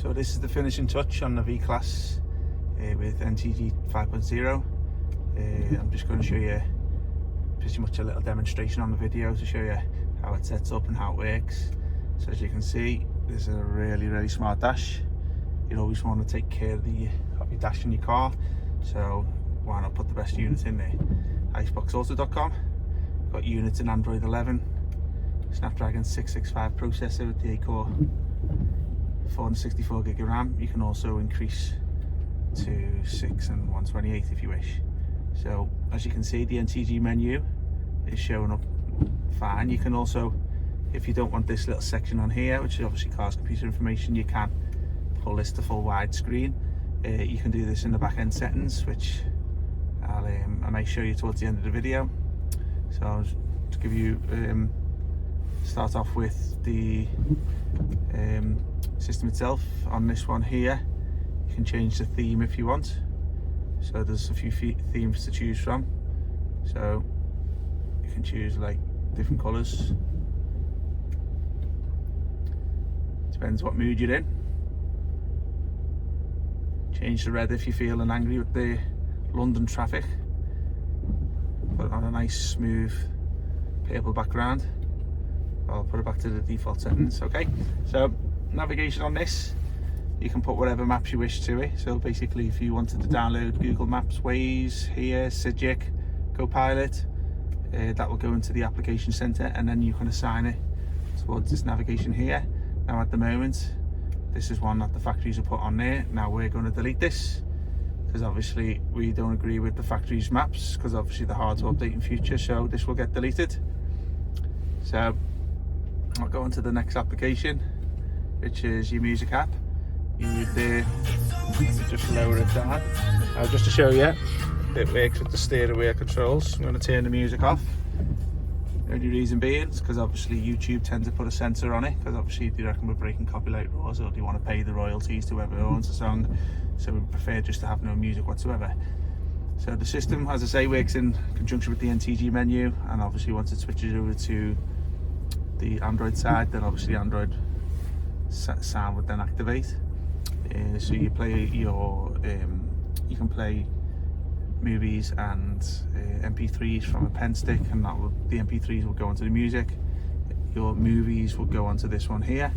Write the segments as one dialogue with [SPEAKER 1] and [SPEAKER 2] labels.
[SPEAKER 1] So this is the finishing touch on the V Class with NTG 5.0. I'm just going to show you pretty much a little demonstration on the video to show you how it sets up and how it works. So as you can see, this is a really smart dash. You always want to take care of your dash in your car, so why not put the best units in there. Iceboxauto.com, got units in Android 11, Snapdragon 665 processor with the 8-core 464 gig of RAM. You can also increase to 6 and 128 if you wish. So as you can see, the NTG menu is showing up fine. You can also, if you don't want this little section on here, which is obviously car's computer information, you can pull this to full wide screen. You can do this in the back end settings, which I may show you towards the end of the video. So to give you start off with the system itself. On this one here, you can change the theme if you want. So there's a few themes to choose from. So you can choose like different colours. Depends what mood you're in. Change the red if you're feeling angry with the London traffic. Put it on a nice smooth purple background. I'll put it back to the default settings. Okay, so navigation on this, you can put whatever maps you wish to it. So basically, if you wanted to download Google Maps, Waze, here, Sigic, GoPilot, that will go into the application center, and then you can assign it towards this navigation here. Now at the moment, this is one that the factories have put on there. Now we're going to delete this because obviously we don't agree with the factory's maps, because obviously they're hard to update in future, so this will get deleted. So I'll go on to the next application, which is your music app. You would just lower it down. Just to show you, it works with the steering wheel controls. I'm going to turn the music off. The only reason being is because obviously YouTube tends to put a censor on it, because obviously they reckon we're breaking copyright laws, or they want to pay the royalties to whoever owns the song, so we prefer just to have no music whatsoever. So the system, as I say, works in conjunction with the NTG menu, and obviously once it switches over to the Android side, then obviously Android sound would then activate. So you play your you can play movies and MP3s from a pen stick, and that will, the MP3s will go onto the music. Your movies will go onto this one here,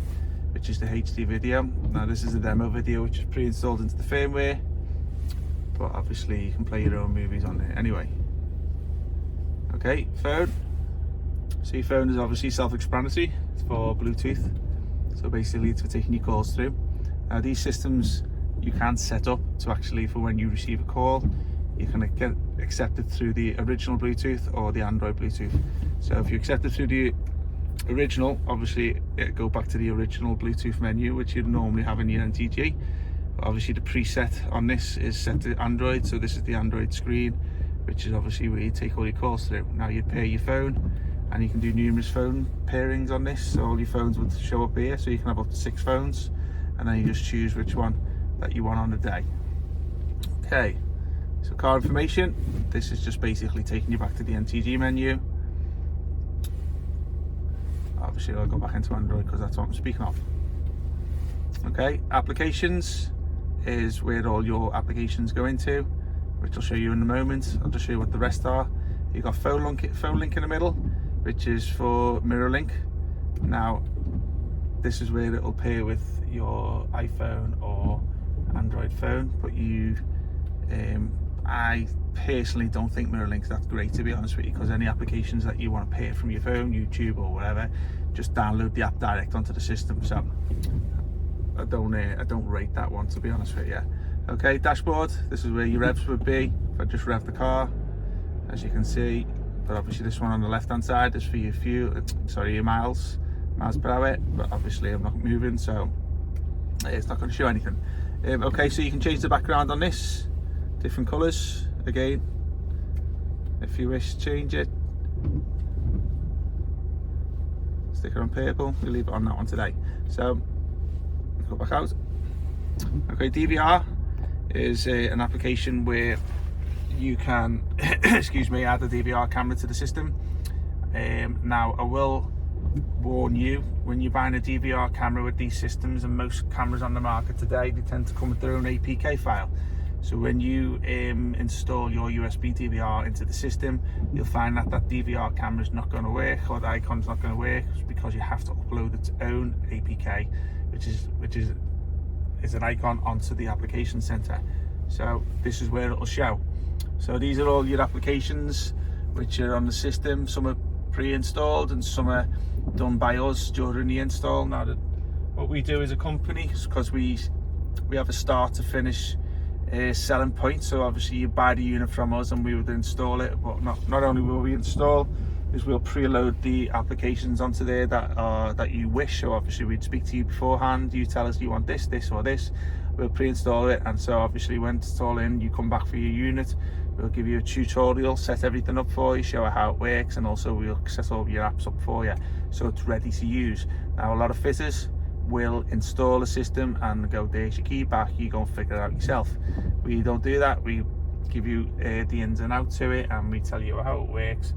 [SPEAKER 1] which is the HD video. Now this is a demo video which is pre-installed into the firmware, but obviously you can play your own movies on there anyway. Okay, phone. So your phone is obviously self-explanatory. It's for Bluetooth, so basically it's for taking your calls through. Now these systems you can set up to actually, for when you receive a call, you can get accepted through the original Bluetooth or the Android Bluetooth. So if you accept it through the original, obviously it'll go back to the original Bluetooth menu, which you'd normally have in your NTG. Obviously the preset on this is set to Android, so this is the Android screen, which is obviously where you take all your calls through. Now you'd pair your phone, and you can do numerous phone pairings on this, so all your phones would show up here, so you can have up to 6 phones, and then you just choose which one that you want on the day. Okay, so car information, this is just basically taking you back to the NTG menu. Obviously I'll go back into Android because that's what I'm speaking of. Okay, applications is where all your applications go into, which I'll show you in a moment. I'll just show you what the rest are. You've got phone link in the middle, which is for mirror link. Now this is where it'll pair with your iPhone or Android phone, but you I personally don't think mirror link's that great, to be honest with you, because any applications that you want to pair from your phone, YouTube or whatever, just download the app direct onto the system. So I don't rate that one, to be honest with you. Okay, dashboard, this is where your revs would be if I just rev the car, as you can see. But obviously this one on the left hand side is for your your miles per hour, but obviously I'm not moving, so it's not going to show anything. Okay, so you can change the background on this, different colours again if you wish to change it. Stick it on purple, we'll leave it on that one today. So go back out. Okay, DVR is an application where you can excuse me, add a DVR camera to the system. Now I will warn you, when you're buying a DVR camera with these systems, and most cameras on the market today, they tend to come with their own APK file. So when you install your USB DVR into the system, you'll find that that DVR camera is not going to work, or the icon's not going to work, because you have to upload its own APK, which is an icon onto the application center. So this is where it'll show. So these are all your applications which are on the system. Some are pre-installed and some are done by us during the install. Now, what we do as a company is, because we have a start to finish selling point, so obviously you buy the unit from us and we would install it, but not only will we install, is we'll preload the applications onto there that you wish. So obviously we'd speak to you beforehand, you tell us you want this or this, we'll pre-install it, and so obviously when it's all in, you come back for your unit, we'll give you a tutorial, set everything up for you, show you how it works, and also we'll set all your apps up for you so it's ready to use. Now, a lot of fitters will install a system and go, there's your key back, you go and figure it out yourself. We don't do that. We give you the ins and outs to it, and we tell you how it works.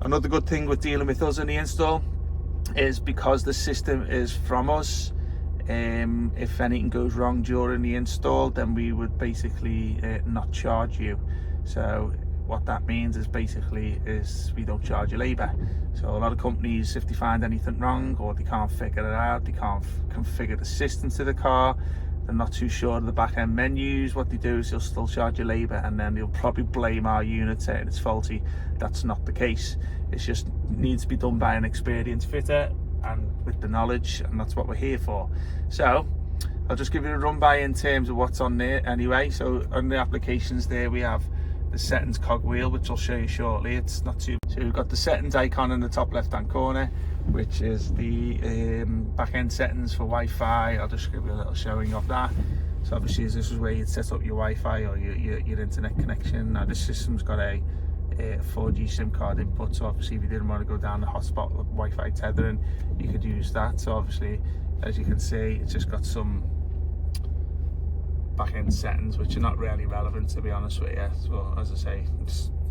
[SPEAKER 1] Another good thing with dealing with us in the install is, because the system is from us, if anything goes wrong during the install, then we would basically not charge you. So what that means is basically we don't charge you labour. So a lot of companies, if they find anything wrong or they can't figure it out, they can't configure the system to the car, they're not too sure of the back end menus, what they do is they'll still charge you labour, and then they'll probably blame our unit saying it's faulty. That's not the case. It just needs to be done by an experienced fitter and with the knowledge, and that's what we're here for. So I'll just give you a run by in terms of what's on there anyway. So on the applications there, we have the settings cogwheel, which I'll show you shortly. It's not too. So we've got the settings icon in the top left hand corner, which is the back end settings for Wi-Fi. I'll just give you a little showing of that. So obviously this is where you'd set up your Wi-Fi or your internet connection. Now this system's got a 4G SIM card input, so obviously if you didn't want to go down the hotspot with Wi-Fi tethering, you could use that. So obviously, as you can see, it's just got some back-end settings which are not really relevant, to be honest with you. So as I say,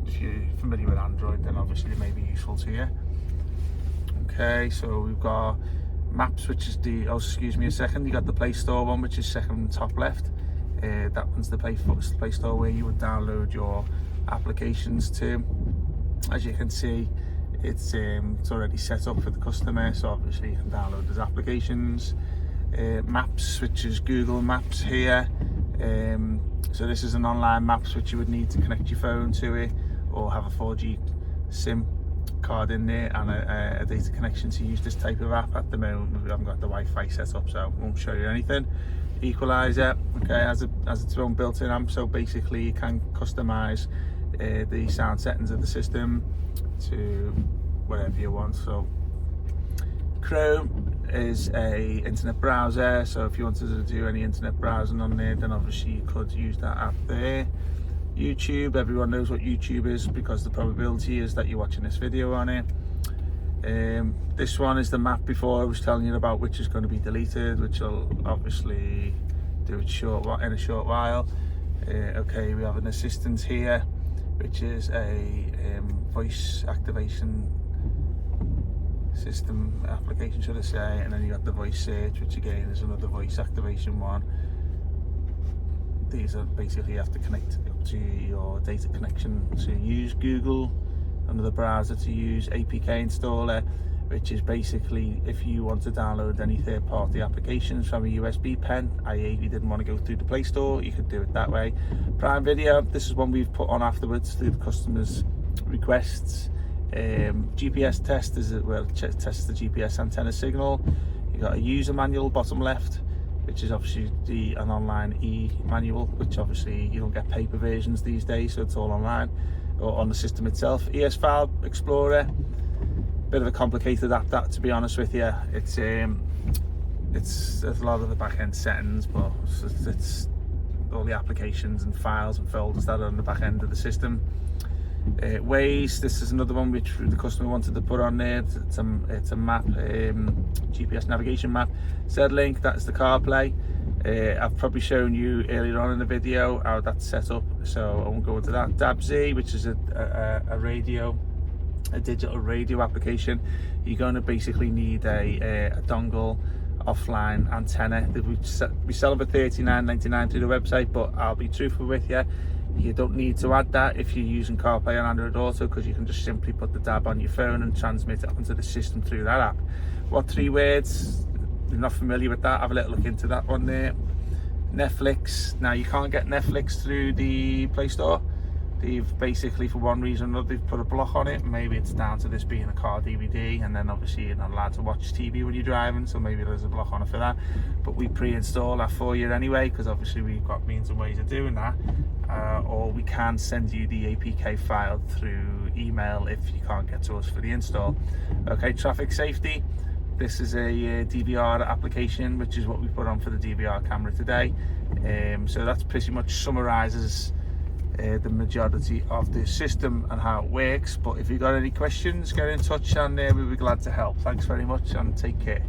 [SPEAKER 1] if you're familiar with Android, then obviously they may be useful to you. Okay, so we've got maps, which is the, oh excuse me a second, you got the Play Store one, which is second top left. That one's the Play Store where you would download your applications to. As you can see, it's already set up for the customer, so obviously you can download those applications. Maps, which is Google Maps here. So this is an online maps which you would need to connect your phone to it, or have a 4G SIM card in there and a data connection to use this type of app. At the moment we haven't got the Wi-Fi set up, so I won't show you anything. Equalizer, okay, has its own built-in amp, so basically you can customize the sound settings of the system to whatever you want. So Chrome is a internet browser, so if you wanted to do any internet browsing on there, then obviously you could use that app there. YouTube, everyone knows what YouTube is, because the probability is that you're watching this video on it. This one is the map before I was telling you about, which is going to be deleted, which I'll obviously do in a short while. Okay, we have an assistant here, which is a voice activation system application, should I say, and then you got the voice search, which again is another voice activation one. These are basically, you have to connect up to your data connection to use Google, another browser to use APK installer, which is basically if you want to download any third-party applications from a USB pen, i.e. if you didn't want to go through the Play Store, you could do it that way. Prime Video, this is one we've put on afterwards through the customers' requests. GPS test is where it tests the GPS antenna signal. You got a user manual bottom left, which is obviously an online e-manual, which obviously you don't get paper versions these days, so it's all online or on the system itself. ES File Explorer, bit of a complicated app, that, to be honest with you. It's there's a lot of the back end settings, but it's all the applications and files and folders that are on the back end of the system. Waze, this is another one which the customer wanted to put on there. It's a map, GPS navigation map. Z-Link, that's the CarPlay. I've probably shown you earlier on in the video how that's set up, so I won't go into that. DAB-Z, which is a radio a digital radio application, you're going to basically need a dongle offline antenna that we sell them for $39.99 through the website, but I'll be truthful with you, you don't need to add that if you're using CarPlay on Android Auto, because you can just simply put the DAB on your phone and transmit it onto the system through that app. What 3 words? If you're not familiar with that, have a little look into that one there. Netflix. Now, you can't get Netflix through the Play Store. They've basically, for one reason or another, they've put a block on it. Maybe it's down to this being a car DVD, and then obviously you're not allowed to watch TV when you're driving, so maybe there's a block on it for that. But we pre-install that for you anyway, because obviously we've got means and ways of doing that. Or we can send you the APK file through email if you can't get to us for the install. Okay, traffic safety. This is a DVR application, which is what we put on for the DVR camera today. So that's pretty much summarizes the majority of the system and how it works. But if you've got any questions, get in touch and we'll be glad to help. Thanks very much and take care.